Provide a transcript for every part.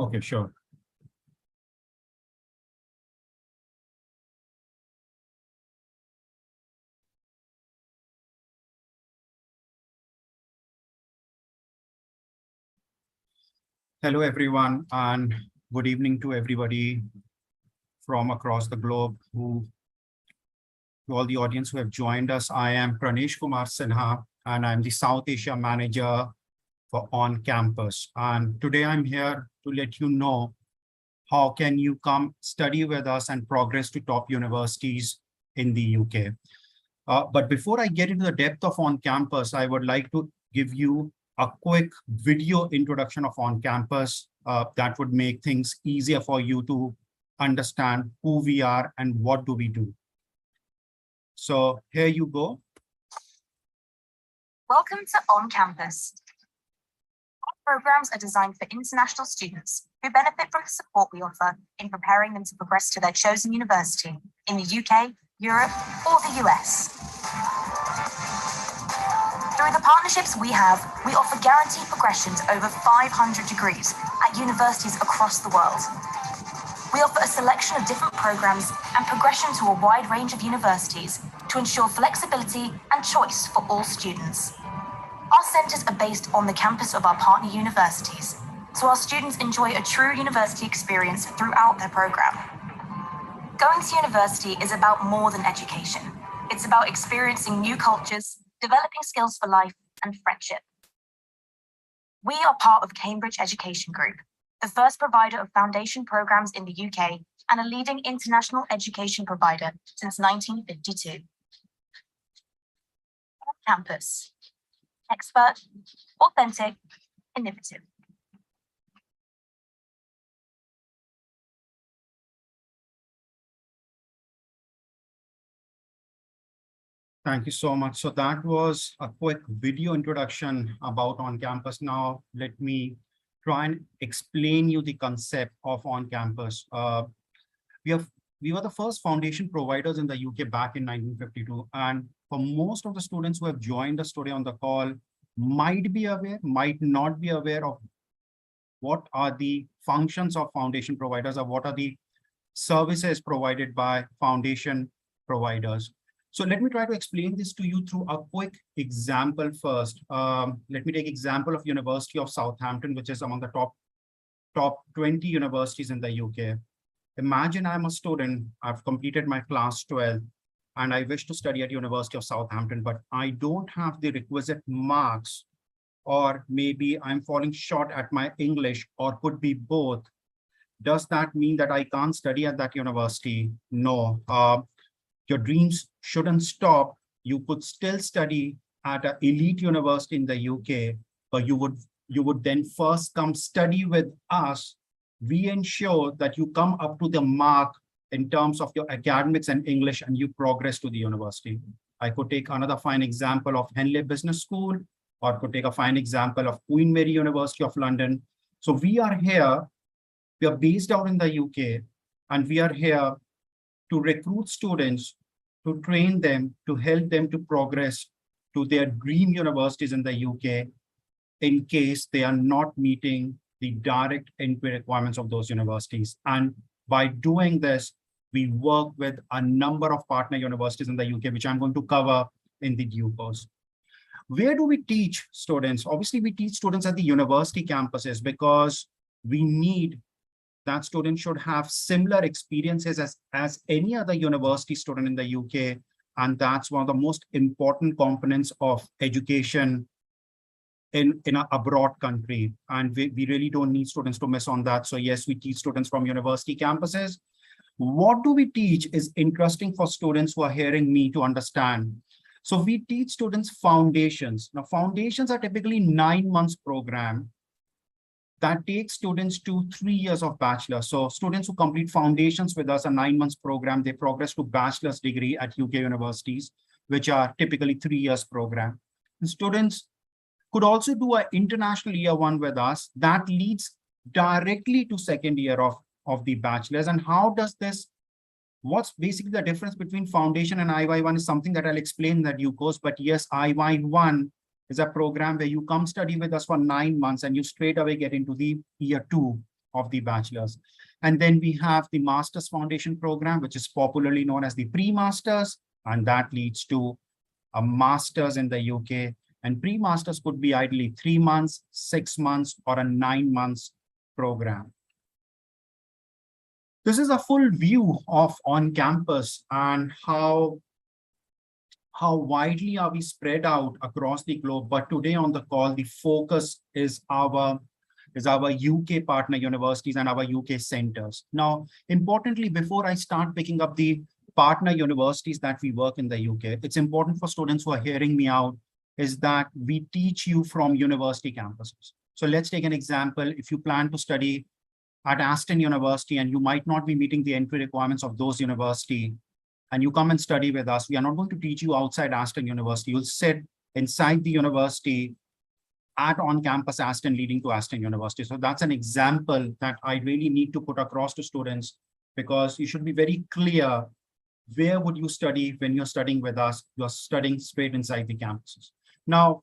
Okay, sure. Hello, everyone, and good evening to everybody from across the globe to all the audience who have joined us. I am Pranesh Kumar Sinha, and I'm the South Asia Manager for On Campus. And today I'm here to let you know how can you come study with us and progress to top universities in the UK. But before I get into the depth of On Campus, I would like to give you a quick video introduction of On Campus that would make things easier for you to understand who we are and what do we do. So here you go. Welcome to On Campus. Our programs are designed for international students who benefit from the support we offer in preparing them to progress to their chosen university in the UK, Europe, or the US. Through the partnerships we have, we offer guaranteed progression to over 500 degrees at universities across the world. We offer a selection of different programs and progression to a wide range of universities to ensure flexibility and choice for all students. Our centres are based on the campus of our partner universities, so our students enjoy a true university experience throughout their programme. Going to university is about more than education. It's about experiencing new cultures, developing skills for life, and friendship. We are part of Cambridge Education Group, the first provider of foundation programs in the UK and a leading international education provider since 1952. On Campus. Expert, authentic, innovative. Thank you so much. So that was a quick video introduction about On Campus. Now, let me try and explain you the concept of On Campus. We were the first foundation providers in the UK back in 1952. And for most of the students who have joined us today on the call, might be aware, might not be aware of what are the functions of foundation providers or what are the services provided by foundation providers. So let me try to explain this to you through a quick example first. Let me take example of University of Southampton, which is among the top 20 universities in the UK. Imagine I'm a student, I've completed my class 12, and I wish to study at University of Southampton, but I don't have the requisite marks, or maybe I'm falling short at my English, or could be both. Does that mean that I can't study at that university? No. Your dreams shouldn't stop. You could still study at an elite university in the UK, but you would then first come study with us. We ensure that you come up to the mark in terms of your academics and English, and you progress to the university. I could take another fine example of Henley Business School, or could take a fine example of Queen Mary University of London. So we are here, we are based out in the UK, and we are here to recruit students, to train them, to help them to progress to their dream universities in the UK in case they are not meeting the direct entry requirements of those universities. And by doing this, we work with a number of partner universities in the UK, which I'm going to cover in the due course. Where do we teach students? Obviously, we teach students at the university campuses because we need that student should have similar experiences as any other university student in the UK. And that's one of the most important components of education in an abroad country. And we really don't need students to miss on that. So yes, we teach students from university campuses. What do we teach is interesting for students who are hearing me to understand. So we teach students foundations. Now, foundations are typically 9 months program that takes students to 3 years of bachelor. So students who complete foundations with us, a 9 months program, they progress to bachelor's degree at UK universities, which are typically 3 years program. And students could also do an international year 1 with us that leads directly to second year of the bachelor's. And how does this, what's basically the difference between foundation and IY1 is something that I'll explain in the due course. But yes, IY1 is a program where you come study with us for 9 months and you straight away get into the year 2 of the bachelor's. And then we have the master's foundation program, which is popularly known as the pre-masters, and that leads to a master's in the UK. And pre-masters could be ideally 3 months, 6 months, or a 9 months program. This is a full view of on campus and how widely are we spread out across the globe. But today on the call, the focus is our UK partner universities and our UK centers. Now, importantly, before I start picking up the partner universities that we work in the UK, it's important for students who are hearing me out is that we teach you from university campuses. So let's take an example. If you plan to study at Aston University and you might not be meeting the entry requirements of those universities, and you come and study with us, we are not going to teach you outside Aston University. You'll sit inside the university at on-campus Aston leading to Aston University. So that's an example that I really need to put across to students, because you should be very clear where would you study when you're studying with us. You're studying straight inside the campuses. Now,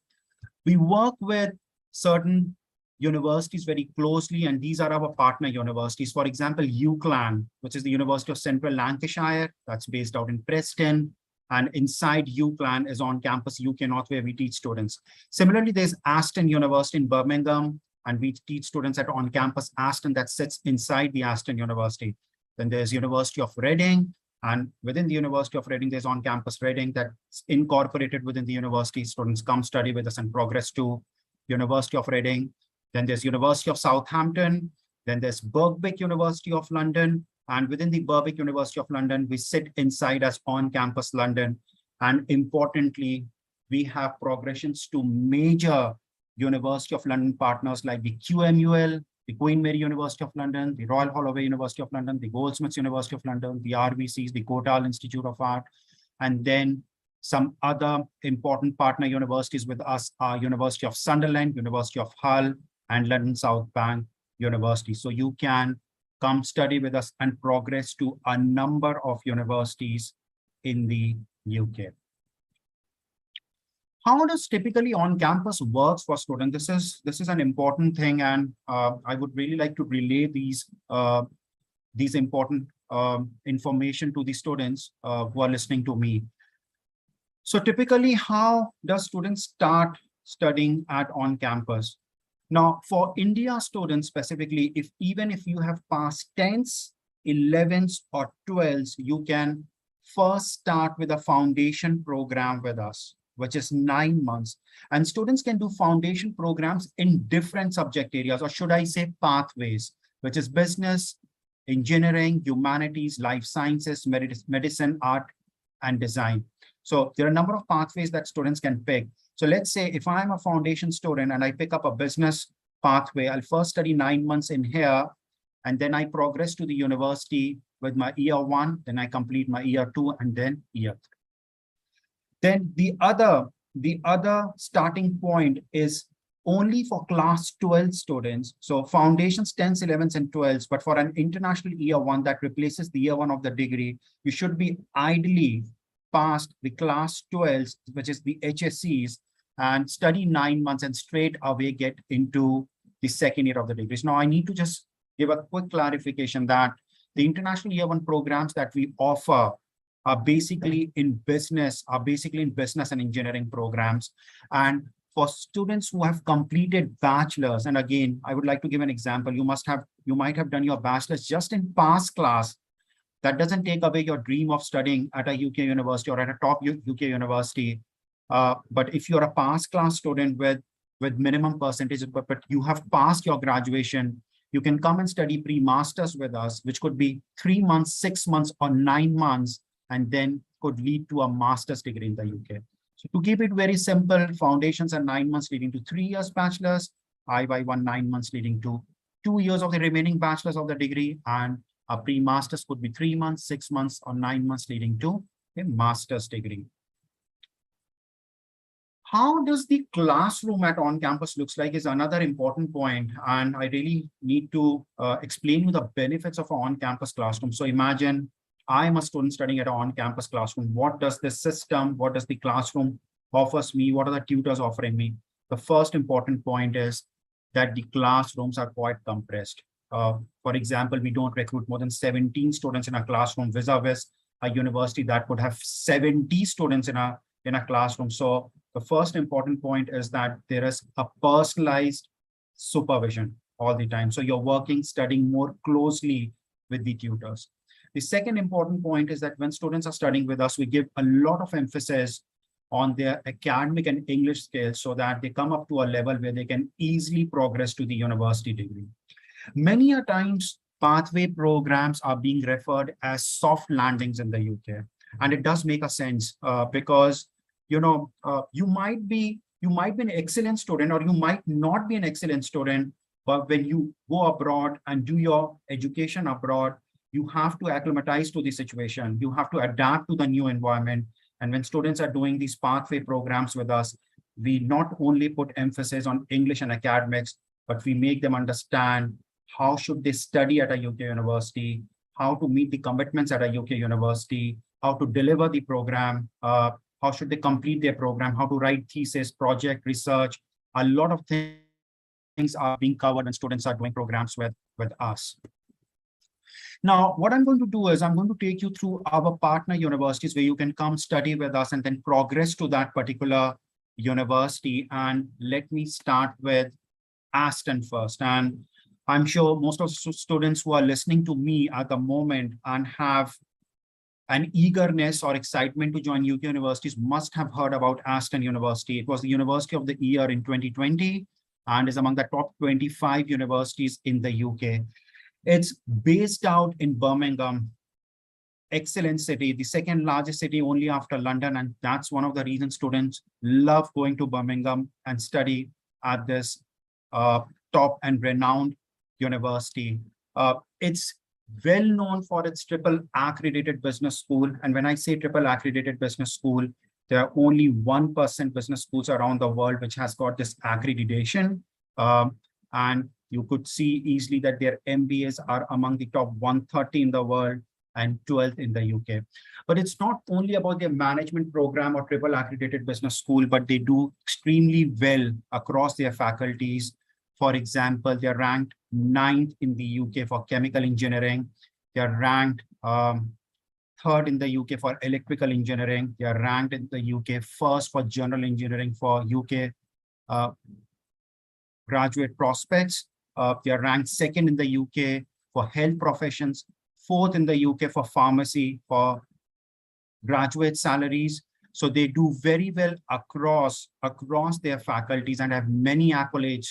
we work with certain universities very closely, and these are our partner universities. For example, UCLan, which is the University of Central Lancashire, that's based out in Preston. And inside UCLan is on campus UK North, where we teach students. Similarly, there's Aston University in Birmingham, and we teach students at on campus Aston that sits inside the Aston University. Then there's University of Reading, and within the University of Reading, there's on campus Reading that's incorporated within the university. Students come study with us and progress to University of Reading. Then there's University of Southampton. Then there's Birkbeck University of London. And within the Birkbeck University of London, we sit inside as on-campus London. And importantly, we have progressions to major University of London partners like the QMUL, the Queen Mary University of London, the Royal Holloway University of London, the Goldsmiths University of London, the RVCs, the Kotal Institute of Art, and then some other important partner universities with us are University of Sunderland, University of Hull, and London South Bank University. So you can come study with us and progress to a number of universities in the UK. How does typically on-campus works for students? This is an important thing, and I would really like to relay these important information to the students who are listening to me. So typically, how does students start studying at on-campus? Now, for India students specifically, even if you have passed 10s, 11s, or 12s, you can first start with a foundation program with us, which is 9 months. And students can do foundation programs in different subject areas, or should I say pathways, which is business, engineering, humanities, life sciences, medicine, art, and design. So there are a number of pathways that students can pick. So let's say if I'm a foundation student and I pick up a business pathway, I'll first study 9 months in here, and then I progress to the university with my year 1, then I complete my year 2, and then year 3. Then the other starting point is only for class 12 students. So foundations, 10s, 11s, and 12s, but for an international year 1 that replaces the year 1 of the degree, you should be ideally past the class 12s, which is the HSCs, and study 9 months and straight away get into the second year of the degree. So now I need to just give a quick clarification that the international year 1 programs that we offer are basically in business and engineering programs. And for students who have completed bachelor's, and again, I would like to give an example. You might have done your bachelor's just in past class. That doesn't take away your dream of studying at a UK university or at a top UK university. But if you're a past class student with minimum percentages, but you have passed your graduation, you can come and study pre-masters with us, which could be 3 months, 6 months, or 9 months, and then could lead to a master's degree in the UK. So to keep it very simple, foundations are 9 months leading to 3 years bachelor's, IY1 9 months leading to 2 years of the remaining bachelor's of the degree, and a pre-master's could be 3 months, 6 months, or 9 months leading to a master's degree. How does the classroom at on-campus looks like is another important point, and I really need to explain you the benefits of an on-campus classroom. So imagine I'm a student studying at an on-campus classroom. What does the system, what does the classroom offers me? What are the tutors offering me? The first important point is that the classrooms are quite compressed. For example, we don't recruit more than 17 students in a classroom, vis-a-vis a university that would have 70 students in a classroom. So the first important point is that there is a personalized supervision all the time. So you're working, studying more closely with the tutors. The second important point is that when students are studying with us, we give a lot of emphasis on their academic and English skills so that they come up to a level where they can easily progress to the university degree. Many a times, pathway programs are being referred as soft landings in the UK. And it does make a sense because, you might be an excellent student or you might not be an excellent student, but when you go abroad and do your education abroad, you have to acclimatize to the situation. You have to adapt to the new environment. And when students are doing these pathway programs with us, we not only put emphasis on English and academics, but we make them understand how should they study at a UK university, how to meet the commitments at a UK university, how to deliver the program, how should they complete their program, how to write thesis, project, research. A lot of things are being covered when students are doing programs with us. Now, what I'm going to do is I'm going to take you through our partner universities where you can come study with us and then progress to that particular university. And let me start with Aston first. And I'm sure most of the students who are listening to me at the moment and have an eagerness or excitement to join UK universities must have heard about Aston University. It was the University of the Year in 2020 and is among the top 25 universities in the UK. It's based out in Birmingham, excellent city, the second largest city only after London. And that's one of the reasons students love going to Birmingham and study at this top and renowned university. It's well known for its triple accredited business school. And when I say triple accredited business school, there are only 1% business schools around the world which has got this accreditation. And you could see easily that their MBAs are among the top 130 in the world and 12th in the UK. But it's not only about their management program or triple accredited business school, but they do extremely well across their faculties. For example, they're ranked 9th in the UK for chemical engineering. They're ranked 3rd in the UK for electrical engineering. They're ranked in the UK 1st for general engineering for UK graduate prospects. They are ranked 2nd in the UK for health professions, 4th in the UK for pharmacy for graduate salaries. So they do very well across their faculties and have many accolades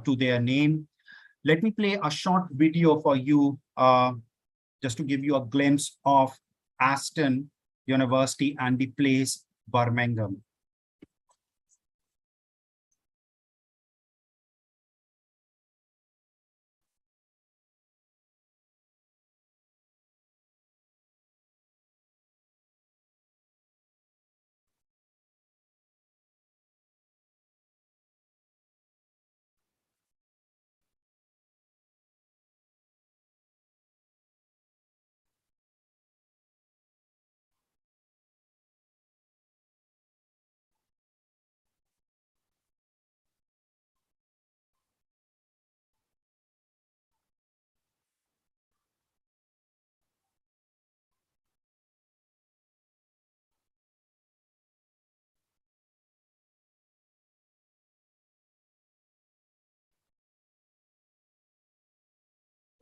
to their name. Let me play a short video for you just to give you a glimpse of Aston University and the place Birmingham.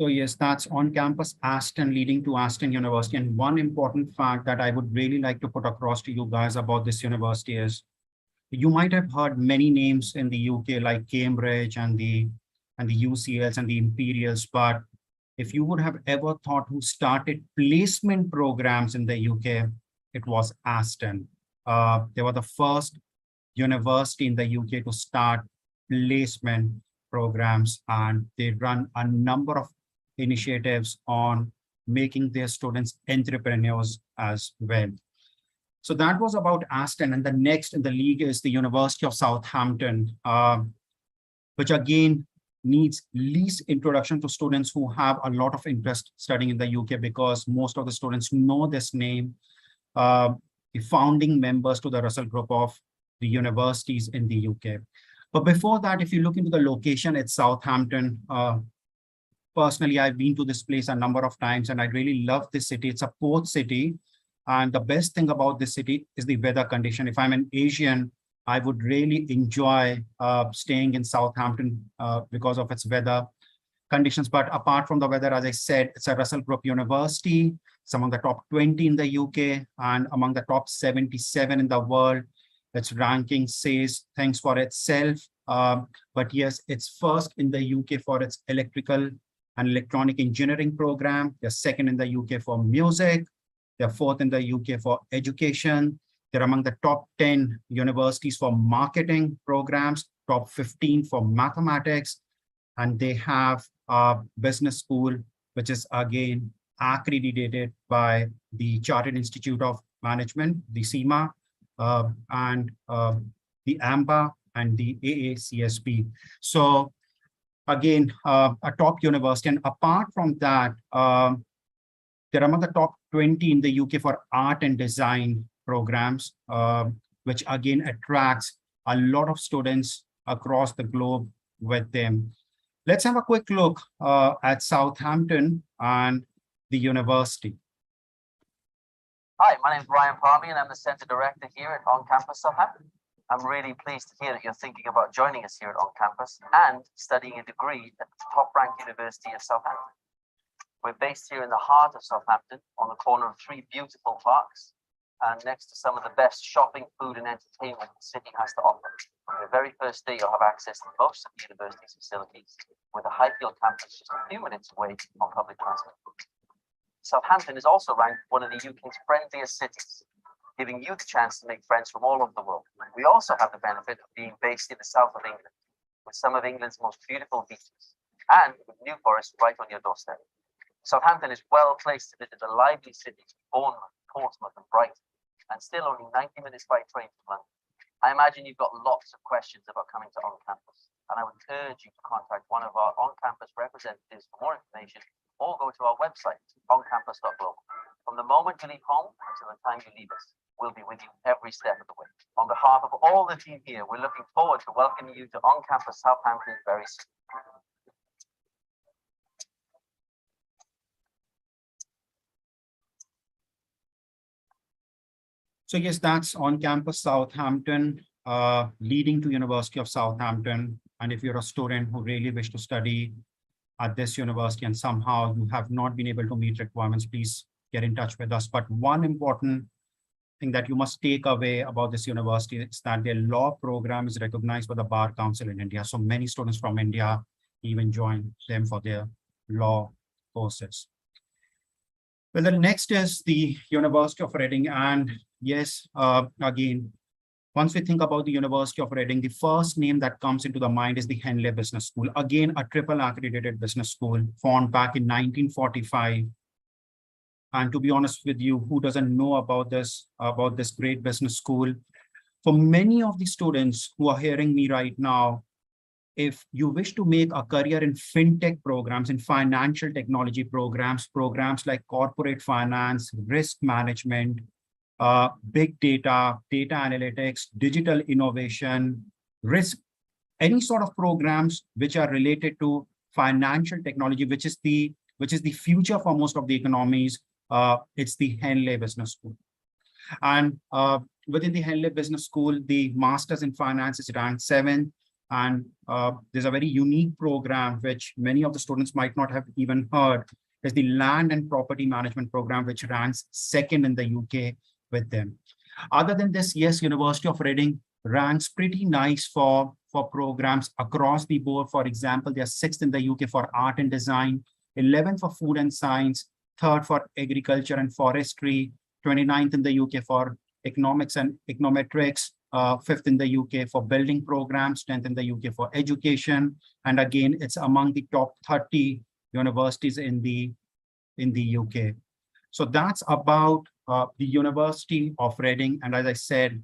So yes, that's on campus Aston leading to Aston University. And one important fact that I would really like to put across to you guys about this university is you might have heard many names in the UK like Cambridge and the UCLs and the Imperials, but if you would have ever thought who started placement programs in the UK, it was Aston. They were the first university in the UK to start placement programs, and they run a number of initiatives on making their students entrepreneurs as well. So that was about Aston, and the next in the league is the University of Southampton, which again needs least introduction to students who have a lot of interest studying in the UK, because most of the students know this name, the founding members to the Russell Group of the universities in the UK. But before that, if you look into the location, it's Southampton. personally, I've been to this place a number of times and I really love this city. It's a port city. And the best thing about this city is the weather condition. If I'm an Asian, I would really enjoy staying in Southampton because of its weather conditions. But apart from the weather, as I said, it's a Russell Group University. It's among the top 20 in the UK and among the top 77 in the world. Its ranking says things for itself. But yes, it's first in the UK for its electrical and electronic engineering program. They're second in the UK for music. They're fourth in the UK for education. They're among the top 10 universities for marketing programs, top 15 for mathematics. And they have a business school, which is again accredited by the Chartered Institute of Management, the CIMA, and the AMBA and the AACSB. So again, a top university. And apart from that, they're among the top 20 in the UK for art and design programs, which again attracts a lot of students across the globe with them. Let's have a quick look at Southampton and the university. Hi, my name is Ryan Palmy and I'm the Centre Director here at ONCAMPUS Southampton. I'm really pleased to hear that you're thinking about joining us here at ONCAMPUS and studying a degree at the top-ranked University of Southampton. We're based here in the heart of Southampton on the corner of 3 beautiful parks and next to some of the best shopping, food and entertainment the city has to offer. On your very first day, you'll have access to most of the university's facilities with a high-field campus just a few minutes away on public transport. Southampton is also ranked one of the UK's friendliest cities, giving you the chance to make friends from all over the world. We also have the benefit of being based in the south of England, with some of England's most beautiful beaches, and with New Forest right on your doorstep. Southampton is well placed to visit the lively cities of Bournemouth, Portsmouth and Brighton, and still only 90 minutes by train from London. I imagine you've got lots of questions about coming to OnCampus, and I would urge you to contact one of our on-campus representatives for more information, or go to our website, oncampus.global. From the moment you leave home until the time you leave us, we'll be with you every step of the way. On behalf of all the team here, we're looking forward to welcoming you to OnCampus Southampton very soon. So yes, that's OnCampus Southampton, leading to University of Southampton. And if you're a student who really wish to study at this university and somehow you have not been able to meet requirements, please get in touch with us. But one important thing that you must take away about this university is that their law program is recognized by the Bar Council in India. So many students from India even join them for their law courses. Well, the next is the University of Reading. And yes, again, once we think about the University of Reading, the first name that comes into the mind is the Henley Business School. Again, a triple accredited business school formed back in 1945. And to be honest with you, who doesn't know about this great business school? For many of the students who are hearing me right now, if you wish to make a career in fintech programs, in financial technology programs like corporate finance, risk management, big data, data analytics, digital innovation, risk, any sort of programs which are related to financial technology, which is the future for most of the economies, it's the Henley Business School. And within the Henley Business School, the Masters in Finance is ranked 7th. And there's a very unique program which many of the students might not have even heard, is the Land and Property Management program, which ranks 2nd in the UK with them. Other than this, yes, University of Reading ranks pretty nice for programs across the board. For example, they are 6th in the UK for art and design, 11th for food and science, 3rd for agriculture and forestry, 29th in the UK for economics and econometrics, 5th in the UK for building programs, 10th in the UK for education. And again, it's among the top 30 universities in the UK. So that's about the University of Reading. And as I said,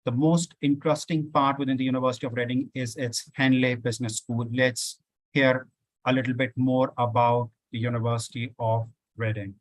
the most interesting part within the University of Reading is its Henley Business School. Let's hear a little bit more about the University of Reading.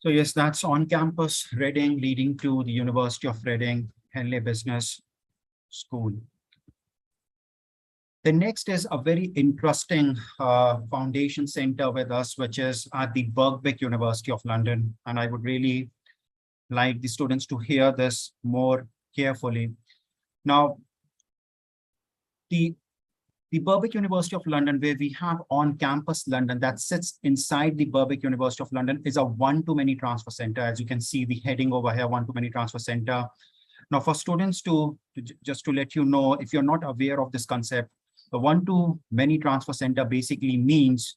So yes, that's on campus Reading, leading to the University of Reading, Henley Business School. The next is a very interesting foundation center with us, which is at the Birkbeck University of London. And I would really like the students to hear this more carefully. Now, the Birkbeck University of London, where we have on-campus London that sits inside the Birkbeck University of London, is a one-to-many transfer center. As you can see the heading over here, one-to-many transfer center. Now, for students just to let you know, if you're not aware of this concept, the one-to-many transfer center basically means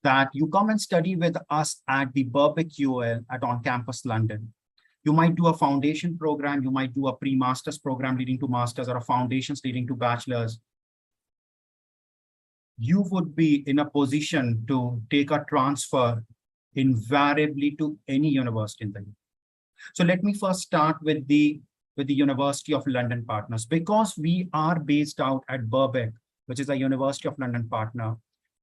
that you come and study with us at the Birkbeck UL at on-campus London. You might do a foundation program, you might do a pre-master's program leading to master's, or a foundations leading to bachelor's. You would be in a position to take a transfer invariably to any university in the UK. So let me first start with the University of London partners. Because we are based out at Birkbeck, which is a University of London partner,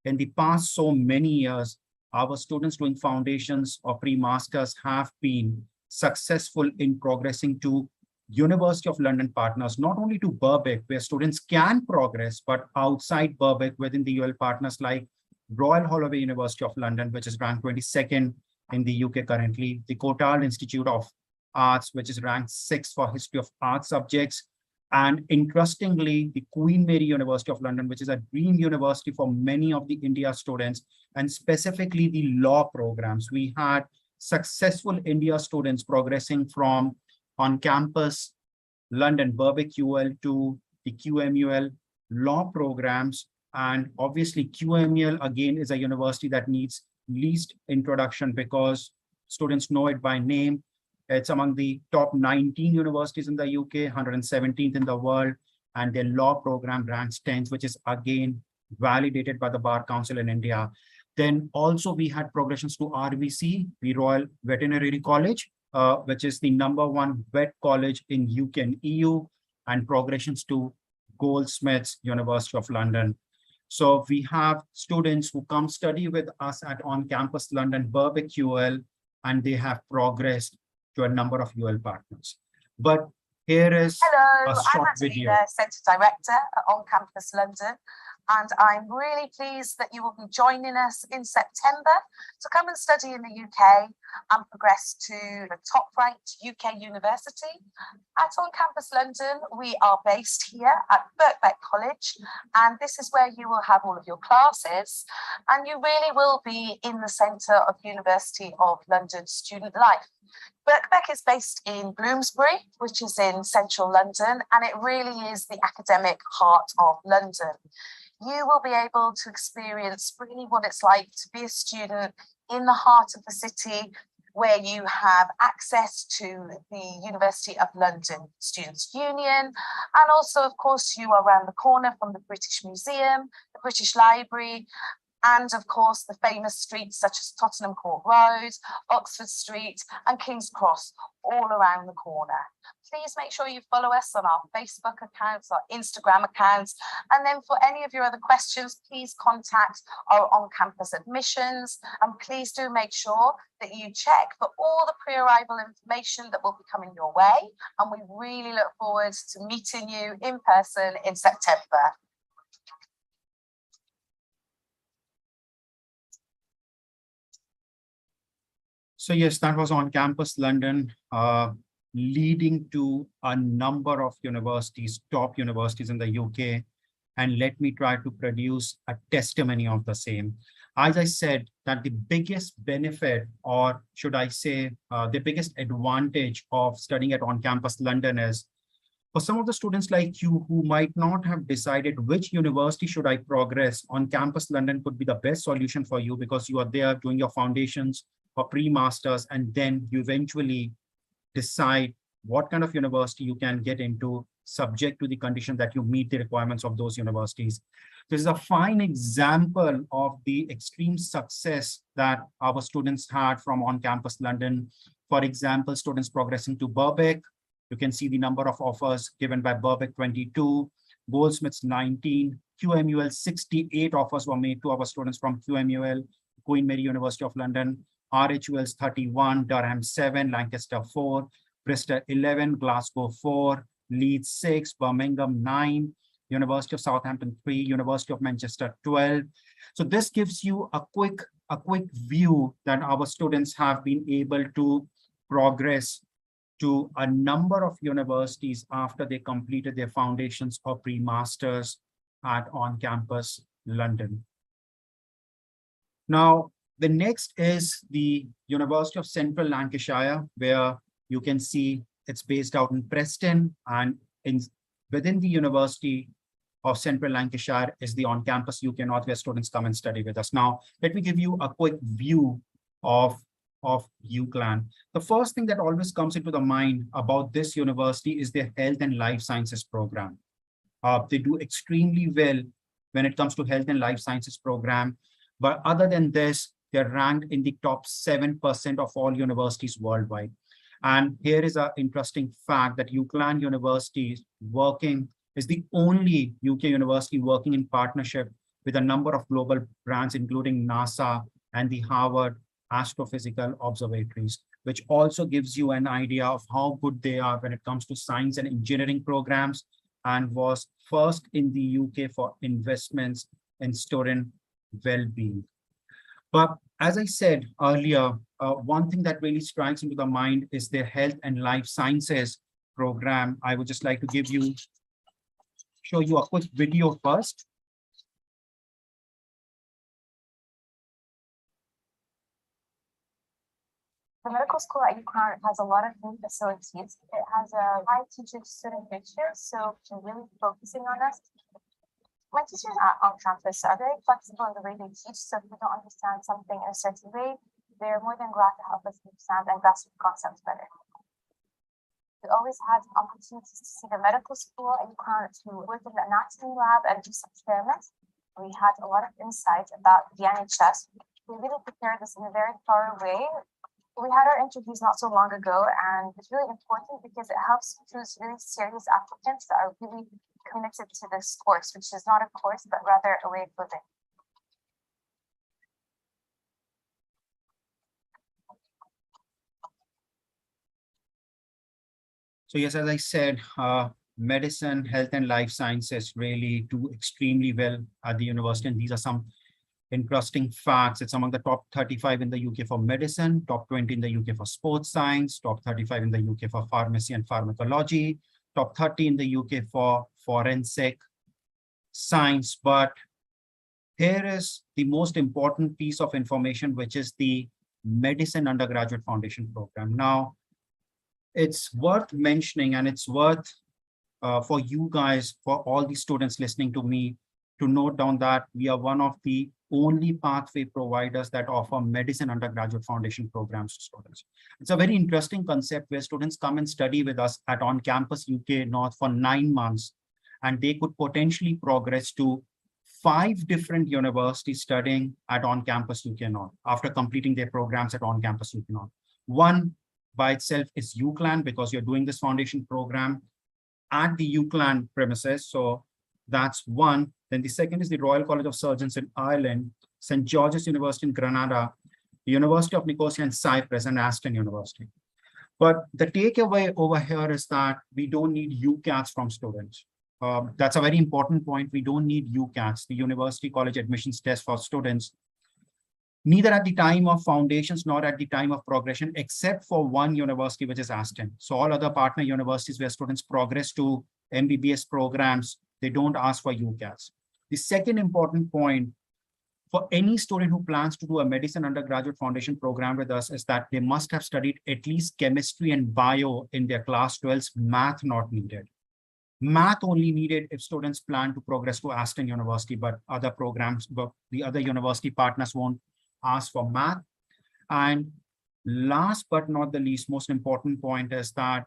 in the past so many years, our students doing foundations or pre-masters have been successful in progressing to University of London partners, not only to Birkbeck, where students can progress, but outside Birkbeck within the UL partners like Royal Holloway University of London, which is ranked 22nd in the UK currently, the Cotard Institute of Arts, which is ranked 6th for history of art subjects. And interestingly, the Queen Mary University of London, which is a dream university for many of the India students, and specifically the law programs. We had successful India students progressing from on-campus London, Birkbeck UL to the QMUL law programs. And obviously QMUL again is a university that needs least introduction because students know it by name. It's among the top 19 universities in the UK, 117th in the world, and their law program ranks 10th, which is again validated by the Bar Council in India. Then also we had progressions to RVC, the Royal Veterinary College, which is the #1 vet college in UK and EU, and progressions to Goldsmiths, University of London. So we have students who come study with us at on-campus London, Birkbeck UL, and they have progressed to a number of UL partners. But here is Hello, a I'm short actually video. the Centre Director at On Campus London, and I'm really pleased that you will be joining us in September to come and study in the UK and progress to the top-ranked UK university. At On Campus London, we are based here at Birkbeck College, and this is where you will have all of your classes, and you really will be in the centre of University of London student life. Birkbeck is based in Bloomsbury, which is in central London, and it really is the academic heart of London. You will be able to experience really what it's like to be a student in the heart of the city, where you have access to the University of London Students' Union. And also, of course, you are around the corner from the British Museum, the British Library, and of course the famous streets such as Tottenham Court Road, Oxford Street and King's Cross, all around the corner. Please make sure you follow us on our Facebook accounts, our Instagram accounts, and then for any of your other questions, please contact our on-campus admissions, and please do make sure that you check for all the pre-arrival information that will be coming your way, and we really look forward to meeting you in person in September. So yes, that was on campus London, leading to a number of universities, top universities in the UK. And let me try to produce a testimony of the same. As I said, that the biggest benefit, or should I say, the biggest advantage of studying at on-campus London is, for some of the students like you who might not have decided which university should I progress, on-campus London could be the best solution for you, because you are there doing your foundations or pre-masters, and then you eventually decide what kind of university you can get into, subject to the condition that you meet the requirements of those universities. This is a fine example of the extreme success that our students had from on-campus London. For example, students progressing to Birkbeck, you can see the number of offers given by Birkbeck 22, Goldsmiths 19, QMUL 68 offers were made to our students from QMUL, Queen Mary University of London, RHUL's 31, Durham 7, Lancaster 4, Bristol 11, Glasgow 4, Leeds 6, Birmingham 9, University of Southampton 3, University of Manchester 12. So this gives you a quick view that our students have been able to progress to a number of universities after they completed their foundations or pre-masters at On-Campus London. Now, the next is the University of Central Lancashire, where you can see it's based out in Preston, and within the University of Central Lancashire is the On-Campus UK North, where students come and study with us. Now, let me give you a quick view of UCLan. The first thing that always comes into the mind about this university is their health and life sciences program. They do extremely well when it comes to health and life sciences program. But other than this, they're ranked in the top 7% of all universities worldwide. And here is an interesting fact that UCLan University is the only UK university working in partnership with a number of global brands, including NASA and the Harvard Astrophysical Observatories, which also gives you an idea of how good they are when it comes to science and engineering programs, and was first in the UK for investments in student well-being. But as I said earlier, one thing that really strikes into the mind is their health and life sciences program. I would just like to show you a quick video first. The medical school at UCLan has a lot of new facilities. It has a high teacher-student ratio, so we're really focusing on us. My teachers on campus are very flexible in the way they teach, so if we don't understand something in a certain way, they're more than glad to help us understand and grasp the concepts better. We always had opportunities to see the medical school at UCLan, to work in the anatomy lab and do some experiments. We had a lot of insight about the NHS. We really prepared this in a very thorough way. We had our interviews not so long ago, and it's really important because it helps choose really serious applicants that are really committed to this course, which is not a course, but rather a way of living. So yes, as I said, medicine, health and life sciences really do extremely well at the university. And these are some interesting facts. It's among the top 35 in the UK for medicine, top 20 in the UK for sports science, top 35 in the UK for pharmacy and pharmacology, top 30 in the UK for forensic science. But here is the most important piece of information, which is the medicine undergraduate foundation program. Now, it's worth mentioning, and it's worth for you guys, for all the students listening to me, to note down that we are one of the only pathway providers that offer medicine undergraduate foundation programs to students. It's a very interesting concept where students come and study with us at On-Campus UK North for 9 months, and they could potentially progress to 5 different universities studying at On-Campus UK North after completing their programs at On-Campus UK North. One by itself is UCLan, because you're doing this foundation program at the UCLan premises. So that's one. Then the second is the Royal College of Surgeons in Ireland, St. George's University in Granada, the University of Nicosia in Cyprus, and Aston University. But the takeaway over here is that we don't need UCATs from students. That's a very important point. We don't need UCATs, the University College Admissions Test for students, neither at the time of foundations nor at the time of progression, except for one university, which is Aston. So all other partner universities where students progress to MBBS programs, they don't ask for UCATs. The second important point for any student who plans to do a medicine undergraduate foundation program with us is that they must have studied at least chemistry and bio in their class 12s, math not needed. Math only needed if students plan to progress to Aston University, but other programs, but the other university partners won't ask for math. And last but not the least, most important point is that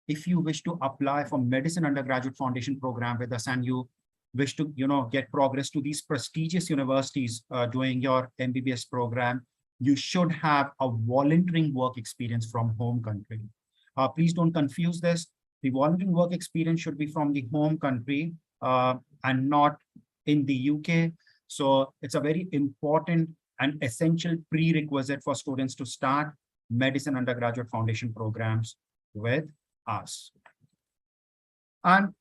if you wish to apply for medicine undergraduate foundation program with us and you wish to get progress to these prestigious universities doing your MBBS program, you should have a volunteering work experience from home country. Please don't confuse this. The volunteering work experience should be from the home country and not in the UK. So it's a very important an essential prerequisite for students to start medicine undergraduate foundation programs with us. And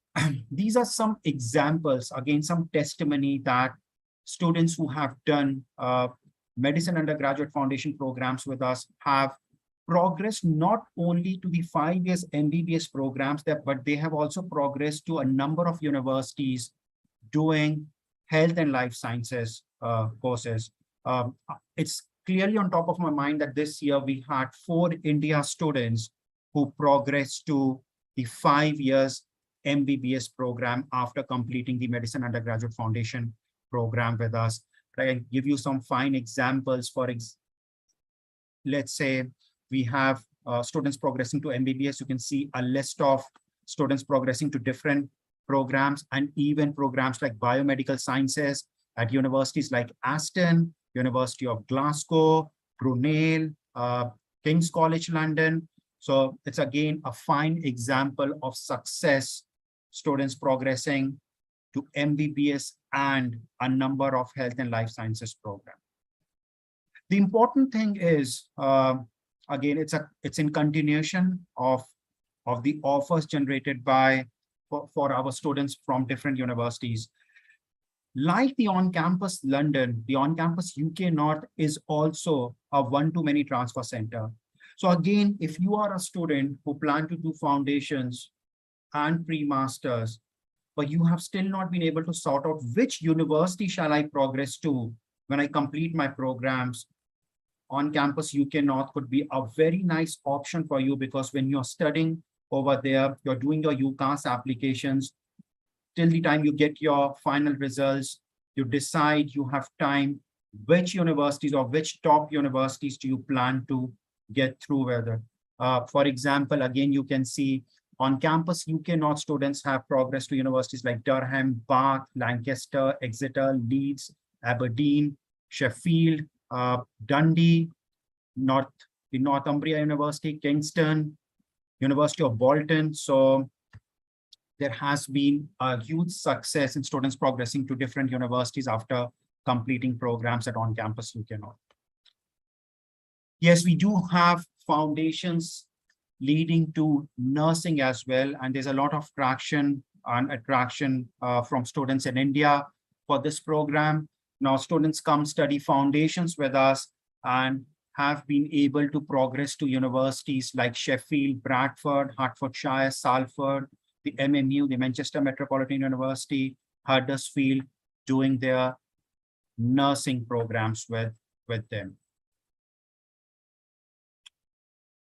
these are some examples, again, some testimony that students who have done medicine undergraduate foundation programs with us have progressed not only to the 5 years MBBS programs, but they have also progressed to a number of universities doing health and life sciences courses. It's clearly on top of my mind that this year we had 4 India students who progressed to the 5 years MBBS program after completing the medicine undergraduate foundation program with us. I can give you some fine examples. Let's say we have students progressing to MBBS. You can see a list of students progressing to different programs, and even programs like biomedical sciences at universities like Aston, University of Glasgow, Brunel, King's College London. So it's again a fine example of success, students progressing to MBBS and a number of health and life sciences programs. The important thing is, again, it's in continuation of the offers generated for our students from different universities. Like the on-campus London, the on-campus UK North is also a one-to-many transfer center. So again, if you are a student who plan to do foundations and pre-masters, but you have still not been able to sort out which university shall I progress to when I complete my programs, on-campus UK North could be a very nice option for you, because when you're studying over there, you're doing your UCAS applications, till the time you get your final results, you decide, you have time, which universities or which top universities do you plan to get through whether. For example, again, you can see on-campus UK North students have progressed to universities like Durham, Bath, Lancaster, Exeter, Leeds, Aberdeen, Sheffield, Dundee, Northumbria University, Kingston, University of Bolton. So there has been a huge success in students progressing to different universities after completing programs at on-campus UK North. Yes, we do have foundations leading to nursing as well, and there's a lot of traction and attraction from students in India for this program. Now students come study foundations with us and have been able to progress to universities like Sheffield, Bradford, Hertfordshire, Salford, the MMU, the Manchester Metropolitan University, Huddersfield, doing their nursing programs with them.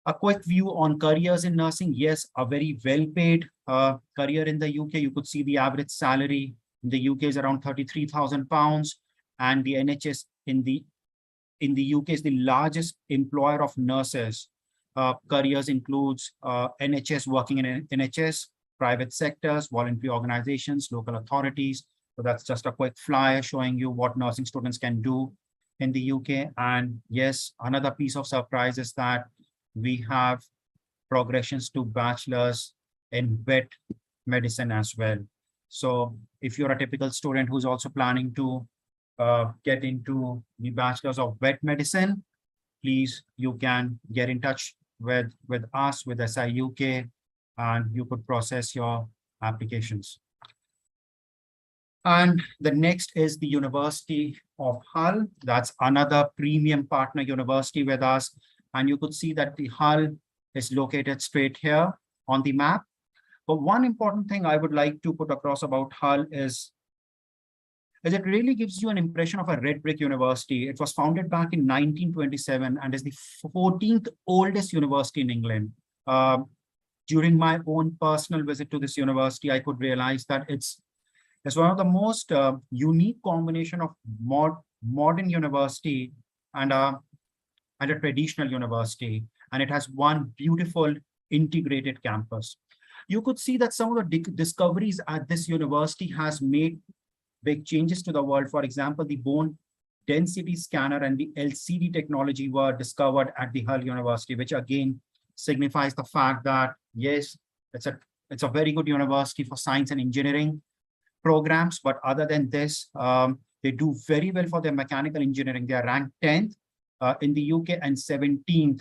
A quick view on careers in nursing. Yes, a very well-paid career in the UK. You could see the average salary in the UK is around £33,000, and the NHS in the UK is the largest employer of nurses. Careers includes NHS, working in NHS, private sectors, voluntary organizations, local authorities. So that's just a quick flyer showing you what nursing students can do in the UK. And yes, another piece of surprise is that we have progressions to bachelor's in vet medicine as well. So if you're a typical student who's also planning to get into the bachelor's of vet medicine, please, you can get in touch with us, with SI UK, and you could process your applications. And the next is the University of Hull. That's another premium partner university with us. And you could see that the Hull is located straight here on the map. But one important thing I would like to put across about Hull is it really gives you an impression of a red brick university. It was founded back in 1927 and is the 14th oldest university in England. During my own personal visit to this university, I could realize that it's one of the most unique combination of modern university and a traditional university, and it has one beautiful integrated campus. You could see that some of the discoveries at this university has made big changes to the world. For example, the bone density scanner and the LCD technology were discovered at the Hull University, which again signifies the fact that yes, it's a very good university for science and engineering programs. But other than this, They do very well for their mechanical engineering. They are ranked 10th in the UK and 17th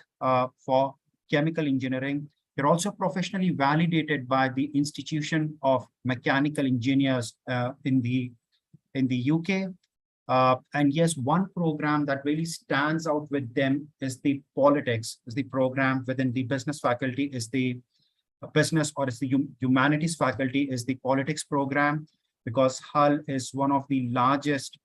for chemical engineering. They're also professionally validated by the Institution of Mechanical Engineers in the UK. And yes, one program that really stands out with them is the politics, is the program within the business faculty, is the business or is the humanities faculty, is the politics program, because Hull is one of the largest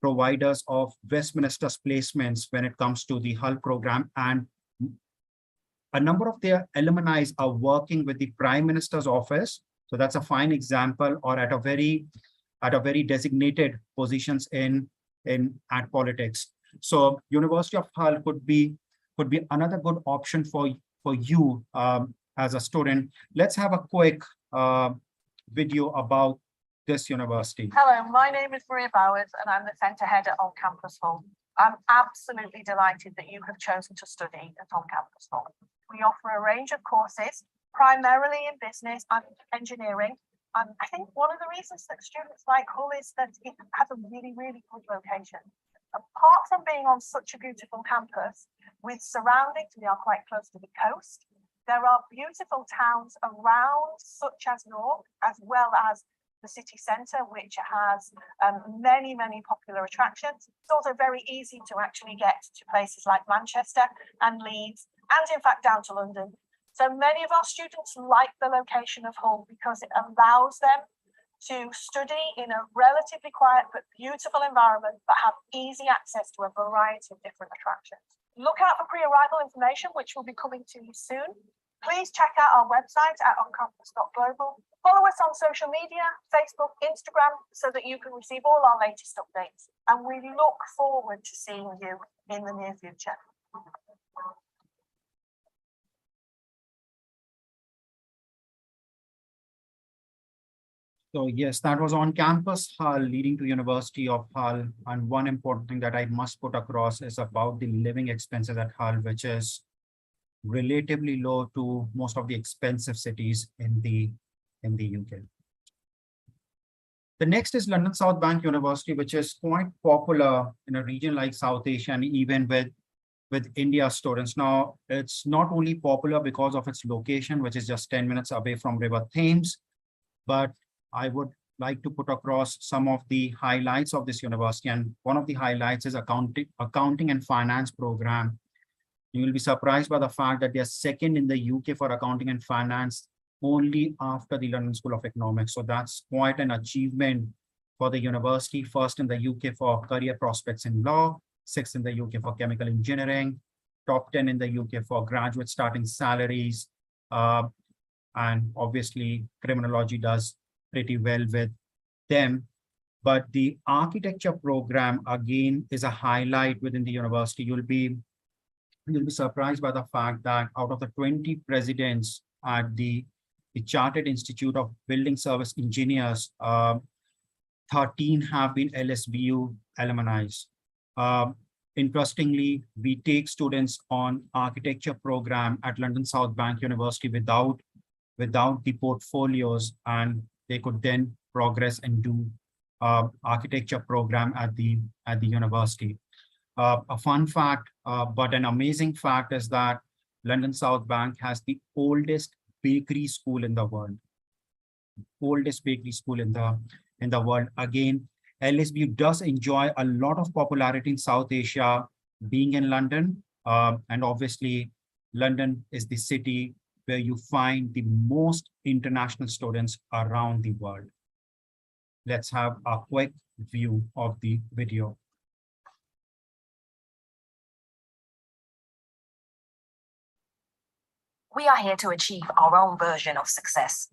providers of Westminster's placements when it comes to the Hull program. And a number of their alumni are working with the Prime Minister's office. So that's a fine example, or at a very designated positions at politics. So University of Hull could be another good option for you as a student. Let's have a quick video about this university. Hello, my name is Maria Bowers and I'm the Centre Head at On-Campus Hull. I'm absolutely delighted that you have chosen to study at On-Campus Hull. We offer a range of courses, primarily in business and engineering. I think one of the reasons that students like Hull is that it has a really, really good location. Apart from being on such a beautiful campus with surroundings, we are quite close to the coast. There are beautiful towns around, such as North, as well as the city centre, which has many, many popular attractions. It's also very easy to actually get to places like Manchester and Leeds, and in fact down to London. So many of our students like the location of Hull because it allows them to study in a relatively quiet but beautiful environment, but have easy access to a variety of different attractions. Look out for pre-arrival information, which will be coming to you soon. Please check out our website at oncampus.global. Follow us on social media, Facebook, Instagram, so that you can receive all our latest updates. And we look forward to seeing you in the near future. So yes, that was On Campus Hull, leading to University of Hull. And one important thing that I must put across is about the living expenses at Hull, which is relatively low to most of the expensive cities in the UK. The next is London South Bank University, which is quite popular in a region like South Asia and even with India students. Now, it's not only popular because of its location, which is just 10 minutes away from River Thames, but I would like to put across some of the highlights of this university. And one of the highlights is accounting and finance program. You will be surprised by the fact that they are second in the UK for accounting and finance, only after the London School of Economics. So that's quite an achievement for the university. First in the UK for career prospects in law, sixth in the UK for chemical engineering, top 10 in the UK for graduate starting salaries. And obviously criminology does pretty well with them. But the architecture program, again, is a highlight within the university. You'll be surprised by the fact that out of the 20 presidents at the Chartered Institute of Building Service Engineers, 13 have been LSBU alumni. Interestingly, we take students on architecture program at London South Bank University without the portfolios, and they could then progress and do architecture program at the university. A fun fact, but an amazing fact, is that London South Bank has the oldest bakery school in the world. Oldest bakery school in the world. Again, LSBU does enjoy a lot of popularity in South Asia, being in London, and obviously London is the city where you find the most international students around the world. Let's have a quick view of the video. We are here to achieve our own version of success.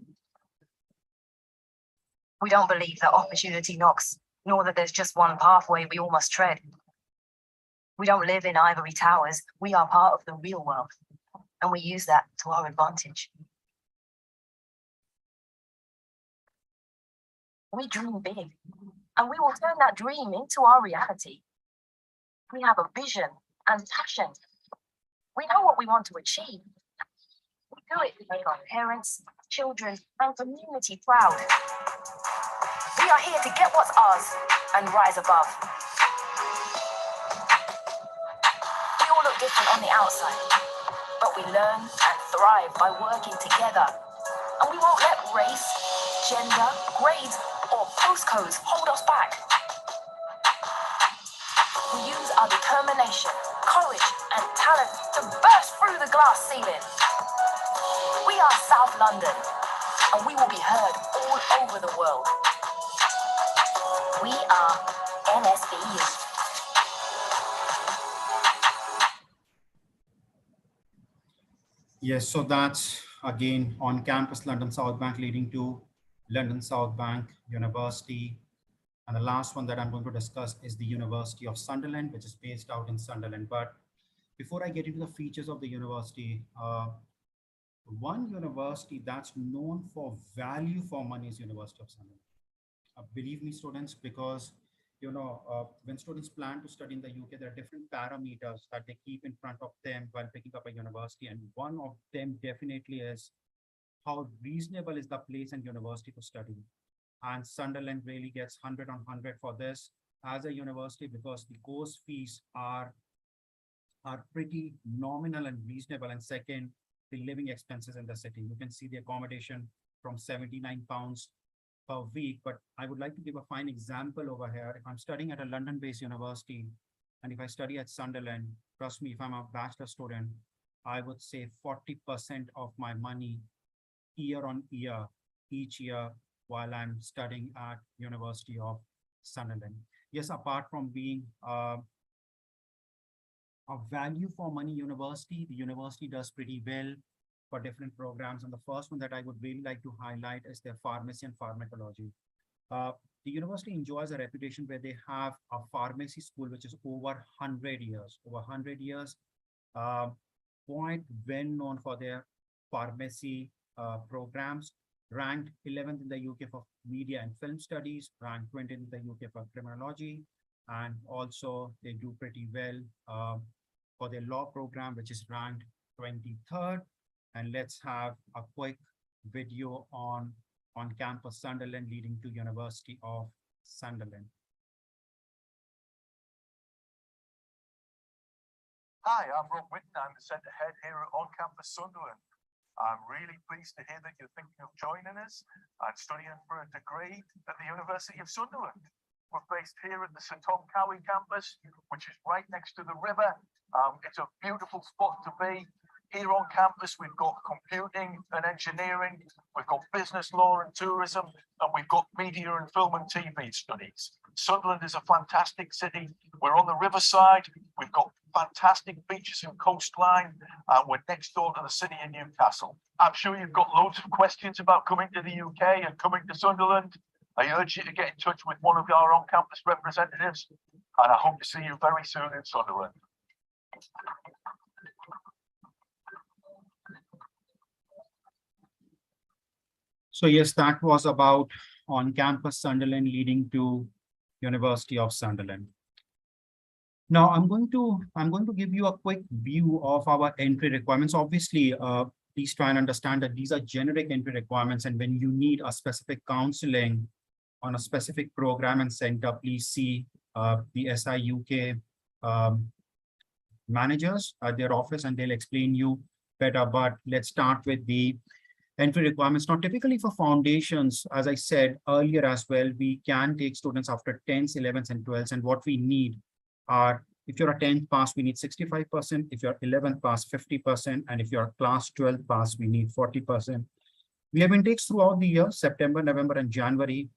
We don't believe that opportunity knocks, nor that there's just one pathway we all must tread. We don't live in ivory towers. We are part of the real world, and we use that to our advantage. We dream big, and we will turn that dream into our reality. We have a vision and passion. We know what we want to achieve. We do it to make our parents, children, and community proud. We are here to get what's ours and rise above. We all look different on the outside, but we learn and thrive by working together. And we won't let race, gender, grades, or postcodes hold us back. We use our determination, courage, and talent to burst through the glass ceiling. We are South London, and we will be heard all over the world. We are NSBU. Yes, so that's again on campus London South Bank leading to London South Bank University. And the last one that I'm going to discuss is the University of Sunderland, which is based out in Sunderland. But before I get into the features of the university, one university that's known for value for money is University of Sunderland. Believe me, students, because when students plan to study in the UK, there are different parameters that they keep in front of them while picking up a university, and one of them definitely is how reasonable is the place and university to study. And Sunderland really gets 100 on 100 for this as a university, because the course fees are pretty nominal and reasonable. And second, the living expenses in the city. You can see the accommodation from £79 per week. But I would like to give a fine example over here. If I'm studying at a London-based university, and if I study at Sunderland, trust me, if I'm a bachelor student, I would save 40% of my money year on year, each year, while I'm studying at University of Sunderland. Yes, apart from being a value for money university, the university does pretty well for different programs. And the first one that I would really like to highlight is their pharmacy and pharmacology. The university enjoys a reputation where they have a pharmacy school, which is over 100 years, quite well known for their pharmacy programs, ranked 11th in the UK for media and film studies, ranked 20th in the UK for criminology, and also they do pretty well for their law program, which is ranked 23rd. And let's have a quick video on campus Sunderland leading to University of Sunderland. Hi, I'm Rob Whitten. I'm the centre head here at On Campus Sunderland. I'm really pleased to hear that you're thinking of joining us and studying for a degree at the University of Sunderland. We're based here at the St Cowie campus, which is right next to the river. It's a beautiful spot to be. Here on campus, we've got computing and engineering, we've got business law and tourism, and we've got media and film and TV studies. Sunderland is a fantastic city. We're on the riverside. We've got fantastic beaches and coastline. We're next door to the city of Newcastle. I'm sure you've got loads of questions about coming to the UK and coming to Sunderland. I urge you to get in touch with one of our on-campus representatives, and I hope to see you very soon in Sunderland. So yes, that was about on campus Sunderland leading to University of Sunderland. Now I'm going to give you a quick view of our entry requirements. Obviously, please try and understand that these are generic entry requirements, and when you need a specific counseling on a specific program and center, please see the SI UK managers at their office, and they'll explain you better. But let's start with the entry requirements. Now, typically for foundations, as I said earlier as well, we can take students after 10s, 11s, and 12s. And what we need are, if you're a 10th pass, we need 65%. If you're 11th pass, 50%. And if you're a class 12 pass, we need 40%. We have intakes throughout the year, September, November, and January.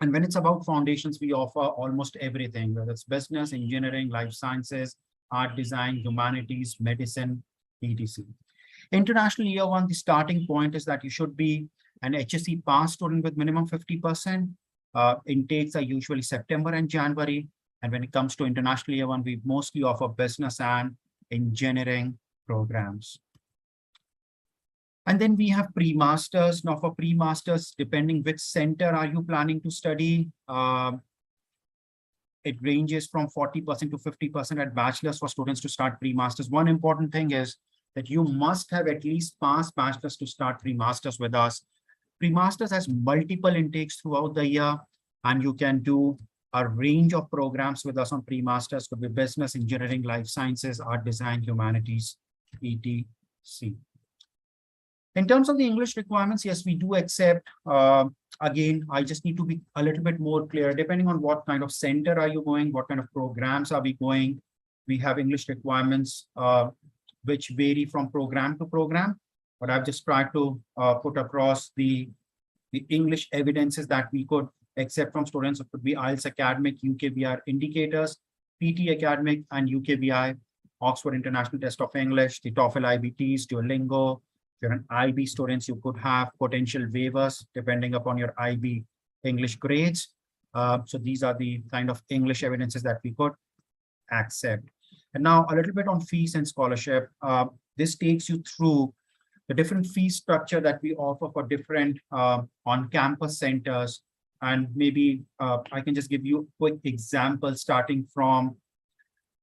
And when it's about foundations, we offer almost everything, whether it's business, engineering, life sciences, art design, humanities, medicine, etc. International year one, the starting point is that you should be an HSC pass student with minimum 50%. Intakes are usually September and January. And when it comes to international year one, we mostly offer business and engineering programs. And then we have pre-masters. Now for pre-masters, depending which center are you planning to study, it ranges from 40% to 50% at bachelor's for students to start pre-masters. One important thing is that you must have at least passed bachelor's to start pre-masters with us. Pre-masters has multiple intakes throughout the year. and you can do a range of programs with us on pre-masters. Could be business, engineering, life sciences, art, design, humanities, etc. In terms of the English requirements, yes, we do accept. Again, I just need to be a little bit more clear, depending on what kind of center are you going, what kind of programs are we going. We have English requirements, which vary from program to program, but I've just tried to put across the English evidences that we could accept from students. It could be IELTS Academic, UKVR indicators, PT Academic, and UKVI, Oxford International Test of English, the TOEFL IBTs, Duolingo. If you're an IB students, you could have potential waivers depending upon your IB English grades. So these are the kind of English evidences that we could accept. And now a little bit on fees and scholarship. This takes you through the different fee structure that we offer for different on-campus centers. And maybe I can just give you a quick example starting from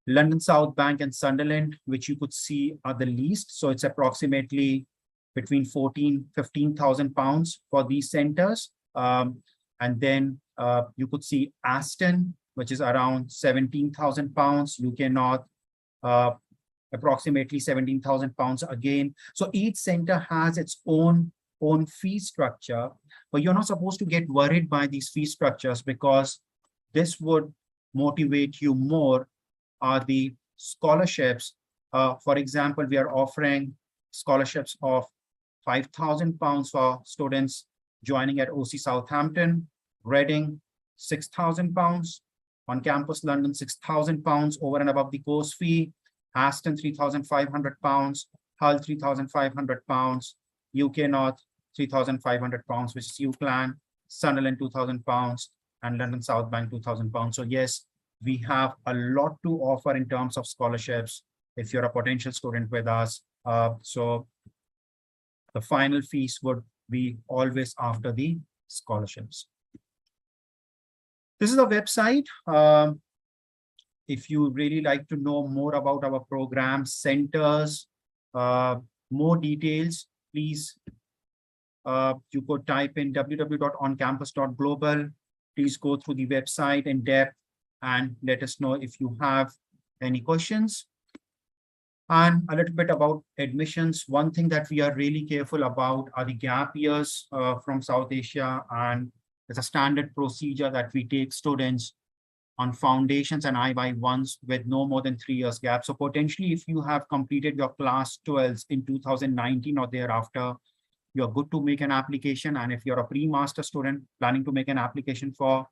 London South Bank and Sunderland, which you could see are the least. So it's approximately between 15,000 pounds for these centers. And then you could see Aston, which is around 17,000 pounds, UK North, approximately 17,000 pounds again. So each center has its own fee structure, but you're not supposed to get worried by these fee structures, because this would motivate you more are the scholarships. For example, we are offering scholarships of 5,000 pounds for students joining at OC Southampton, Reading, 6,000 pounds, on campus London, 6,000 pounds over and above the course fee, Aston, 3,500 pounds, Hull, 3,500 pounds, UK North, 3,500 pounds, which is UCLan, Sunderland, 2,000 pounds, and London South Bank, 2,000 pounds. So yes, we have a lot to offer in terms of scholarships if you're a potential student with us. So the final fees would be always after the scholarships. This is the website. If you really like to know more about our programs, centers, more details, please, you could type in www.oncampus.global. Please go through the website in depth and let us know if you have any questions. And a little bit about admissions. One thing that we are really careful about are the gap years from South Asia, and it's a standard procedure that we take students on foundations and I-1s with no more than 3 years gap. So potentially, if you have completed your class 12s in 2019 or thereafter, you're good to make an application. And if you're a pre-master student planning to make an application for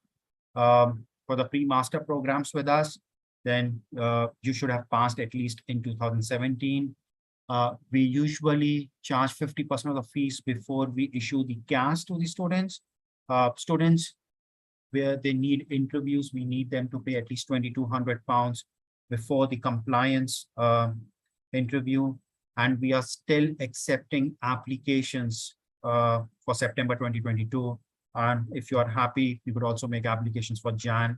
the pre-master programs with us, then you should have passed at least in 2017. We usually charge 50% of the fees before we issue the CAS to the students. Students where they need interviews, we need them to pay at least 2,200 pounds before the compliance interview. And we are still accepting applications for September 2022. And if you are happy, you could also make applications for Jan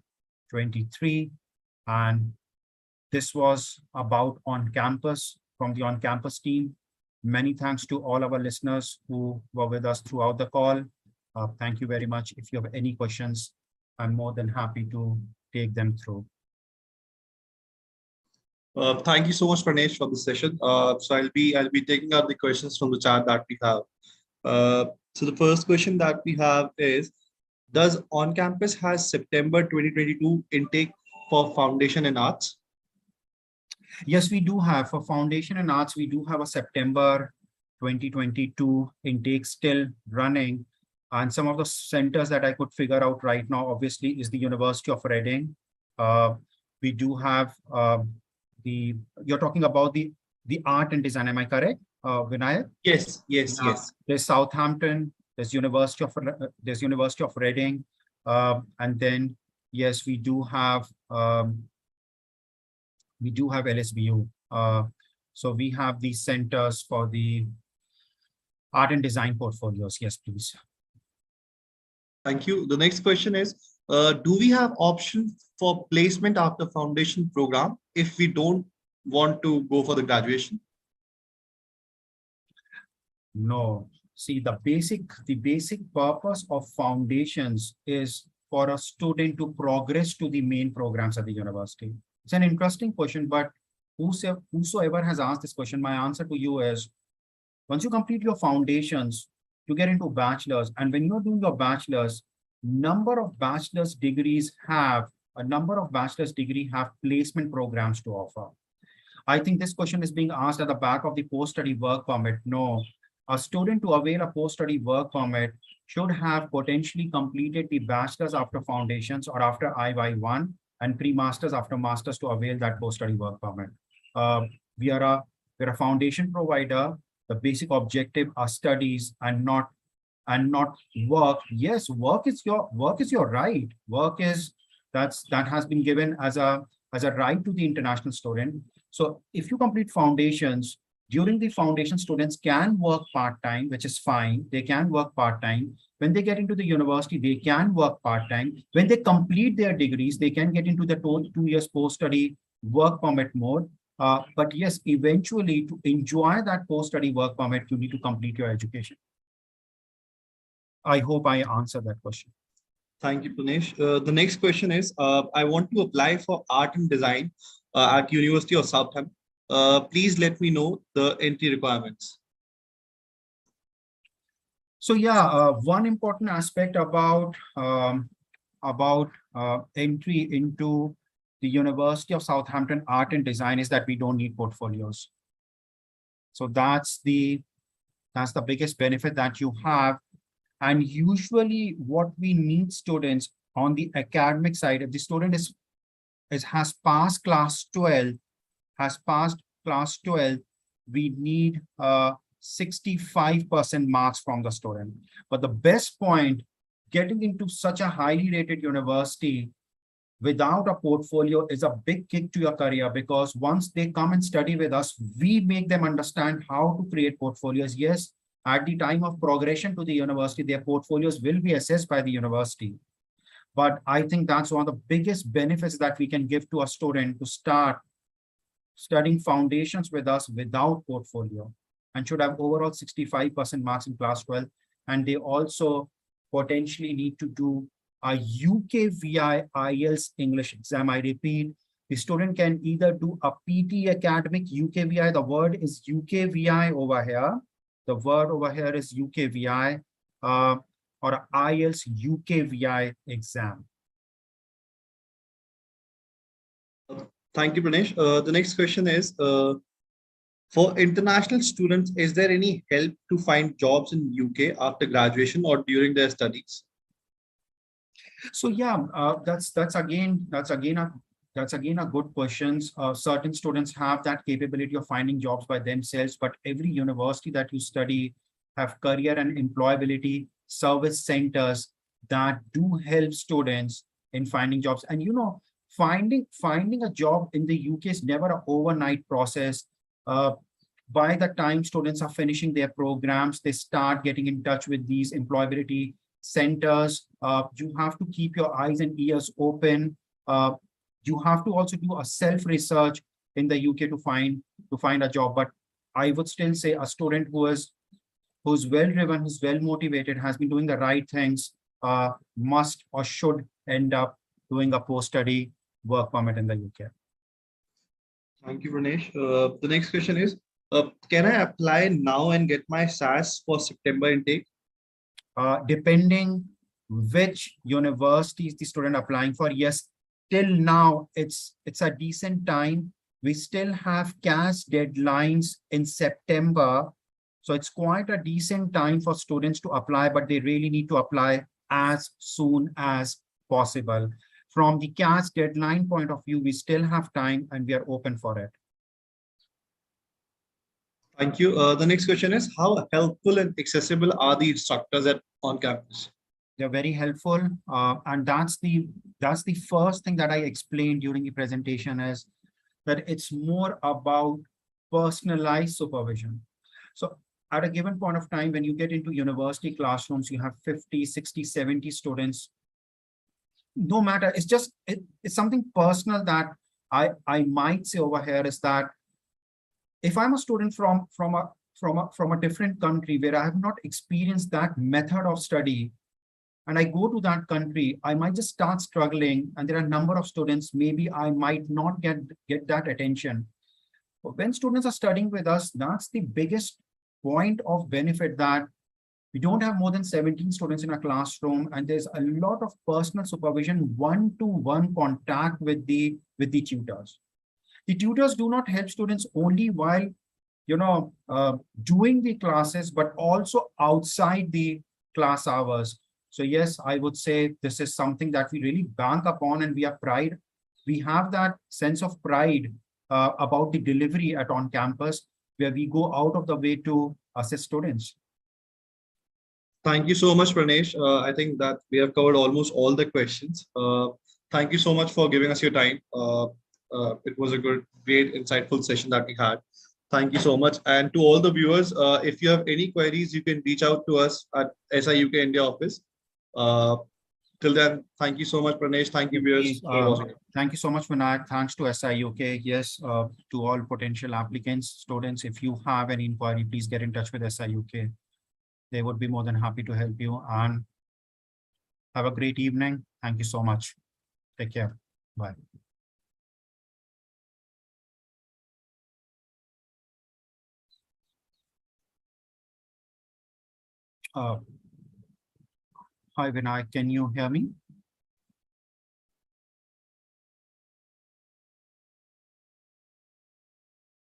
23. And this was about On Campus from the On Campus team. Many thanks to all our listeners who were with us throughout the call. Thank you very much. If you have any questions, I'm more than happy to take them through. Thank you so much, Pranesh, for the session. So I'll be taking out the questions from the chat that we have. So the first question that we have is, does On Campus has September 2022 intake for Foundation in Arts? Yes, we do have. For Foundation in Arts, we do have a September 2022 intake still running. And some of the centers that I could figure out right now, obviously, is the University of Reading. We do have you're talking about the art and design, am I correct, Vinayak? Yes, yes, yes. There's Southampton, there's University of Reading, and then yes, we do have LSBU. So we have these centers for the art and design portfolios. Yes, please. Thank you. The next question is, do we have options for placement after foundation program if we don't want to go for the graduation? No. See, the basic purpose of foundations is for a student to progress to the main programs at the university? It's an interesting question, but whosoever has asked this question, my answer to you is, once you complete your foundations, you get into bachelor's, and when you're doing your bachelor's, number of bachelor's degrees have placement programs to offer. I think this question is being asked at the back of the post-study work permit. No, a student to avail a post-study work permit should have potentially completed the bachelor's after foundations or after IY1 and pre-masters after masters to avail that post-study work permit. We're a foundation provider. The basic objective are studies and not work. Yes, work is your right. That has been given as a right to the international student. So if you complete foundations, during the foundation, students can work part-time, which is fine. They can work part-time. When they get into the university, they can work part-time. When they complete their degrees, they can get into the 2 years post-study work permit mode. But yes, eventually to enjoy that post-study work permit, you need to complete your education. I hope I answered that question. Thank you, Punesh. The next question is, I want to apply for art and design at University of Southampton. Please let me know the entry requirements. So yeah, one important aspect about entry into the University of Southampton Art and Design is that we don't need portfolios. So that's the biggest benefit that you have. And usually what we need students on the academic side, if the student has passed class 12, we need 65% marks from the student. But the best point, getting into such a highly rated university without a portfolio is a big kick to your career, because once they come and study with us, we make them understand how to create portfolios. Yes, at the time of progression to the university, their portfolios will be assessed by the university. But I think that's one of the biggest benefits that we can give to a student to start studying foundations with us without portfolio, and should have overall 65% marks in class 12. And they also potentially need to do a UKVI IELTS English exam. I repeat, the student can either do a PT academic UKVI. The word is UKVI over here. The word over here is UKVI, or an IELTS UKVI exam. Thank you, Pranesh. The next question is, for international students, is there any help to find jobs in UK after graduation or during their studies? So yeah, that's again a good question. Certain students have that capability of finding jobs by themselves, but every university that you study have career and employability service centers that do help students in finding jobs. And you know, finding a job in the UK is never an overnight process. By the time students are finishing their programs, they start getting in touch with these employability centers. You have to keep your eyes and ears open. You have to also do a self-research in the UK to find a job. But I would still say a student who's well-driven, who's well-motivated, has been doing the right things, must or should end up doing a post-study work permit in the UK. Thank you, Pranesh. The next question is, can I apply now and get my SAS for September intake? Depending which university is the student applying for, yes, till now it's a decent time. We still have CAS deadlines in September, so it's quite a decent time for students to apply, but they really need to apply as soon as possible. From the CAS deadline point of view, we still have time and we are open for it. Thank you. The next question is, how helpful and accessible are the instructors on campus? They're very helpful. And that's the first thing that I explained during the presentation, is that it's more about personalized supervision. So at a given point of time, when you get into university classrooms, you have 50, 60, 70 students. No matter, it's something personal that I might say over here is that if I'm a student from a different country where I have not experienced that method of study, and I go to that country, I might just start struggling, and there are a number of students, maybe I might not get that attention. But when students are studying with us, that's the biggest point of benefit, that we don't have more than 17 students in a classroom, and there's a lot of personal supervision, one-to-one contact with the tutors. The tutors do not help students only while doing the classes, but also outside the class hours. So yes, I would say this is something that we really bank upon, and we have that sense of pride about the delivery at On Campus, where we go out of the way to assist students. Thank you so much, Pranesh. I think that we have covered almost all the questions. Thank you so much for giving us your time. It was a great, insightful session that we had. Thank you so much. And to all the viewers, if you have any queries, you can reach out to us at SI UK India office. Till then, thank you so much, Pranesh. Thank you, viewers, for watching. Thank you so much, Vinayak. Thanks to SI UK. Yes, to all potential applicants, students, if you have any inquiry, please get in touch with SI UK. They would be more than happy to help you, and have a great evening. Thank you so much. Take care. Bye. Hi, Vinayak. Can you hear me?